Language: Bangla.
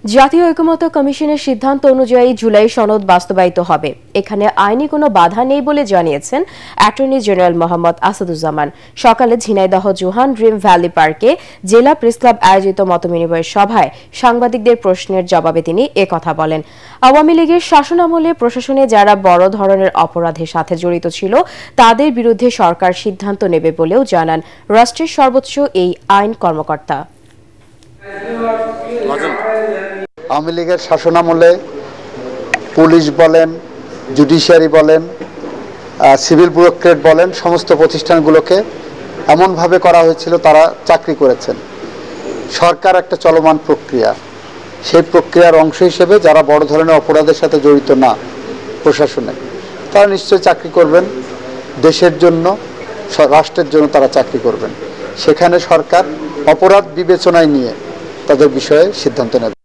জাতীয় ঐকমত্য কমিশনের সিদ্ধান্ত অনুযায়ী জুলাই সনদ বাস্তবায়িত হবে। এখানে আইনি কোনো বাধা নেই বলে জানিয়েছেন অ্যাটর্নি জেনারেল মোহাম্মদ আসাদুজ্জামান। সকালে ঝিনাইদহ জোহান ড্রিম ভ্যালি পার্কে জেলা প্রেস ক্লাব আয়োজিত মতবিনিময় সভায় সাংবাদিকদের প্রশ্নের জবাবে তিনি একথা বলেন। আওয়ামী লীগের শাসনামলে প্রশাসনে যারা বড় ধরনের অপরাধের সাথে জড়িত ছিল তাদের বিরুদ্ধে সরকার সিদ্ধান্ত নেবে বলেও জানান রাষ্ট্রের সর্বোচ্চ এই আইন কর্মকর্তা। আওয়ামী লীগের শাসনামলে পুলিশ বলেন, জুডিশিয়ারি বলেন, সিভিল ব্যুরোক্রেট বলেন, সমস্ত প্রতিষ্ঠানগুলোকে এমনভাবে করা হয়েছিল তারা চাকরি করেছেন। সরকার একটা চলমান প্রক্রিয়া, সেই প্রক্রিয়ার অংশ হিসেবে যারা বড় ধরনের অপরাধের সাথে জড়িত না প্রশাসনে, তারা নিশ্চয়ই চাকরি করবেন। দেশের জন্য, রাষ্ট্রের জন্য তারা চাকরি করবেন। সেখানে সরকার অপরাধ বিবেচনায় নিয়ে তাদের বিষয়ে সিদ্ধান্ত নেবে।